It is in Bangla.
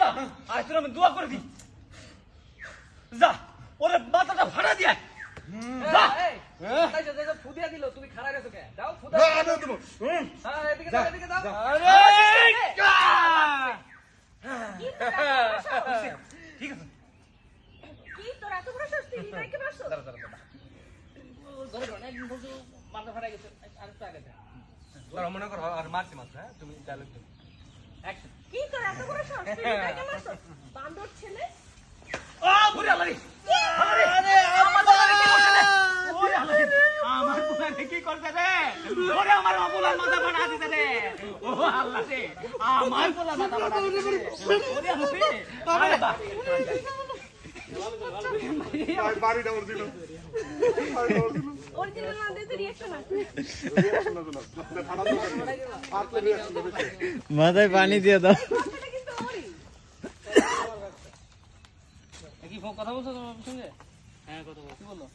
না আজ তোর আমি দোয়া করে দিই যা ওরে মাথাটা ফাটা দিয়ে যা তাই যে ফুদিয়া দিল তুমি খাড়া গেছো কে দাও ফুদা আরে দেবো হ্যাঁ এদিকে দাও এদিকে দাও আরে ঠিক আছে কি তোর এত বড় শাস্তি নাকি মারছো দাঁড়া দাঁড়া ধরে ধরে একদিন বলছো মাথা ফাটা গেছে আরেকটা আগে দাও দাঁড়া মনে করো আর মারতে মারতে হ্যাঁ তুমি ডায়লগ দাও অ্যাকশন কি তোর এত বড় শাস্তি নাকি মারছো বান্দর ছেলে ও বুড়ি আলারি আরে আমার পোলারে কি করছে রে ওরে আলারি আমার পোলারে কি করছে রে ওরে আমার পোলার মাথা ফাটা দিতে রে ও আল্লাহ রে আমার পোলার মাথা ফাটা দিতে রে ওরে আলারি আরে বা বাড়িটা ওর দিল অরিজিনাল না দিতে রিঅ্যাকশন আছে মাথায় পানি দিয়ে দাও কথাটা কিন্তু ওরই কি কথা বলছো তোমার সঙ্গে হ্যাঁ কথা বলছি বলো